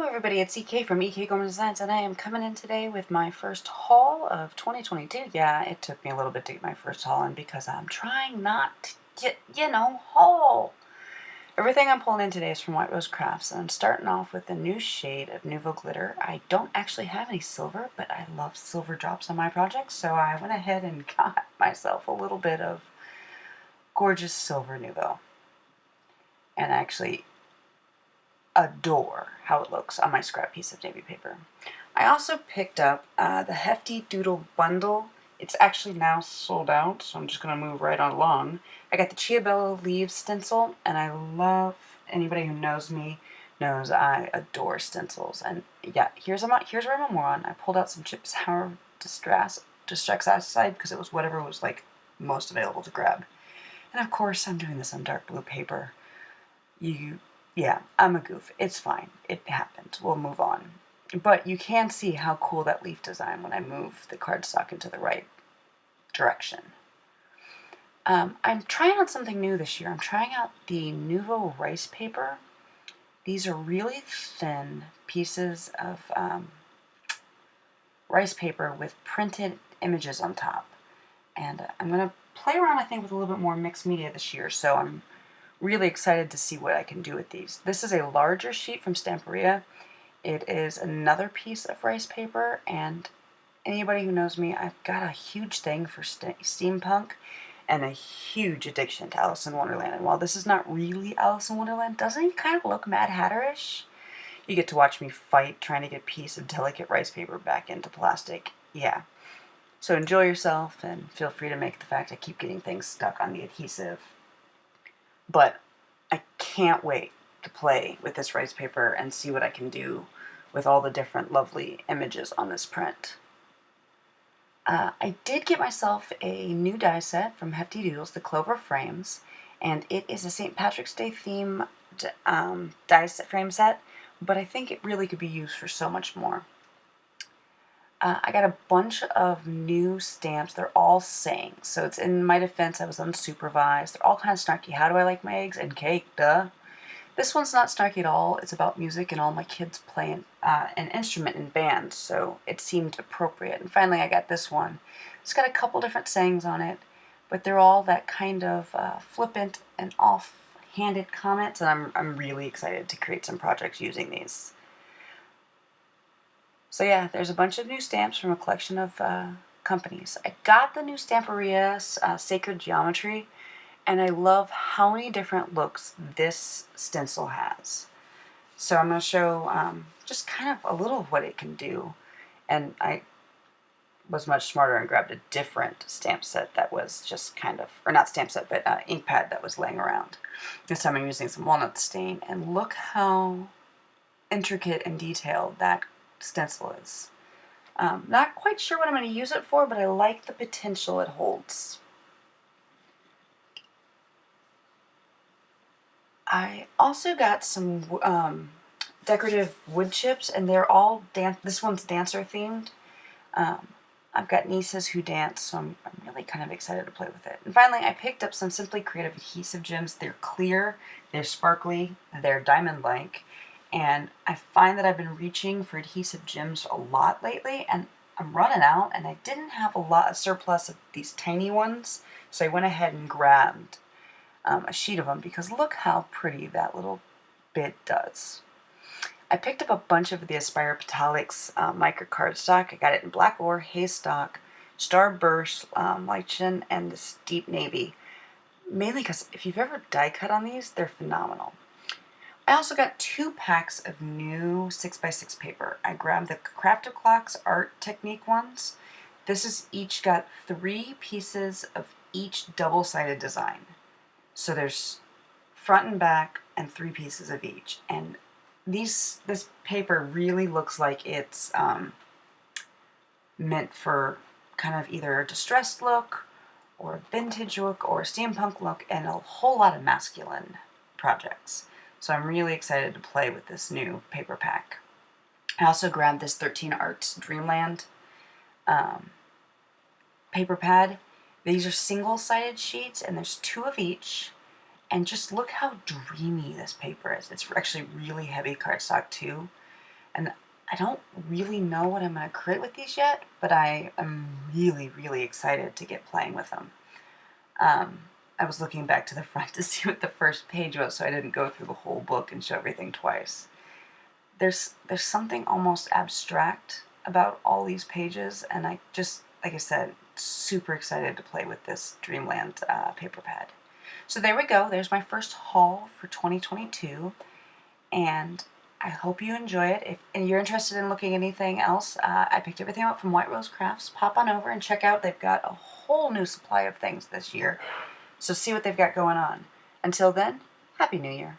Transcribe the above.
everybody, it's EK from EK Gorman Designs, and I am coming in today with my first haul of 2022. Yeah, it took me a little bit to get my first haul in because I'm trying not to get, haul. Everything I'm pulling in today is from White Rose Crafts, and I'm starting off with a new shade of Nouveau Glitter. I don't actually have any silver, but I love silver drops on my projects, so I went ahead and got myself a little bit of gorgeous silver Nouveau. And actually adore how it looks on my scrap piece of navy paper. I also picked up the Hefty Doodle Bundle. It's actually now sold out, so I'm just going to move right on along. I got the Ciabella Leaves stencil, and I love, anybody who knows me knows I adore stencils. And yeah, here's where I'm a moron. I pulled out some Chip Sour Distress Acid because it was whatever was like most available to grab. And of course, I'm doing this on dark blue paper. Yeah, I'm a goof. It's fine. It happens. We'll move on. But you can see how cool that leaf design when I move the cardstock into the right direction. I'm trying out something new this year. I'm trying out the Nouveau rice paper. These are really thin pieces of rice paper with printed images on top. And I'm going to play around, I think, with a little bit more mixed media this year, so I'm really excited to see what I can do with these. This is a larger sheet from Stamperia. It is another piece of rice paper, and anybody who knows me, I've got a huge thing for steampunk and a huge addiction to Alice in Wonderland. And while this is not really Alice in Wonderland, doesn't it kind of look Mad Hatter-ish? You get to watch me fight trying to get a piece of delicate rice paper back into plastic. Yeah. So enjoy yourself and feel free to make the fact I keep getting things stuck on the adhesive. But I can't wait to play with this rice paper and see what I can do with all the different lovely images on this print. I did get myself a new die set from Hefty Doodles, the Clover Frames, and it is a St. Patrick's Day theme die set frame set, but I think it really could be used for so much more. I got a bunch of new stamps. They're all sayings. So it's in my defense, I was unsupervised. They're all kind of snarky. How do I like my eggs? And cake, duh. This one's not snarky at all. It's about music, and all my kids play an instrument in bands, so it seemed appropriate. And finally, I got this one. It's got a couple different sayings on it, but they're all that kind of flippant and off-handed comments, and I'm really excited to create some projects using these. So yeah, there's a bunch of new stamps from a collection of companies. I got the new Stamperia Sacred Geometry, and I love how many different looks this stencil has. So I'm going to show just kind of a little of what it can do. And I was much smarter and grabbed a different stamp set that was just kind of, or not stamp set, but ink pad that was laying around. This time I'm using some Walnut Stain, and look how intricate and detailed that stencil is. Not quite sure what I'm going to use it for, but I like the potential it holds. I also got some decorative wood chips, and they're all this one's dancer themed. I've got nieces who dance, so I'm really kind of excited to play with it. And finally, I picked up some Simply Creative adhesive gems. They're clear, they're sparkly, they're diamond-like, and I find that I've been reaching for adhesive gems a lot lately, and I'm running out, and I didn't have a surplus of these tiny ones, so I went ahead and grabbed a sheet of them, because look how pretty that little bit does. I picked up a bunch of the Aspire Metallics micro cardstock. I got it in black ore, haystock, starburst, lichen, and this deep navy. Mainly because if you've ever die cut on these, they're phenomenal. I also got 2 packs of new 6x6 paper. I grabbed the Craft of Clocks Art Technique ones. This has each got 3 pieces of each double-sided design. So there's front and back and 3 pieces of each. And this paper really looks like it's meant for kind of either a distressed look or a vintage look or a steampunk look, and a whole lot of masculine projects. So I'm really excited to play with this new paper pack. I also grabbed this 13 Arts Dreamland paper pad. These are single-sided sheets, and there's 2 of each. And just look how dreamy this paper is. It's actually really heavy cardstock too. And I don't really know what I'm going to create with these yet, but I am really, really excited to get playing with them. I was looking back to the front to see what the first page was, so I didn't go through the whole book and show everything twice. There's something almost abstract about all these pages, and I just, like I said, super excited to play with this Dreamland paper pad. So there we go. There's my first haul for 2022, and I hope you enjoy it. If you're interested in looking at anything else, I picked everything up from White Rose Crafts. Pop on over and check out. They've got a whole new supply of things this year, so see what they've got going on. Until then, Happy New Year.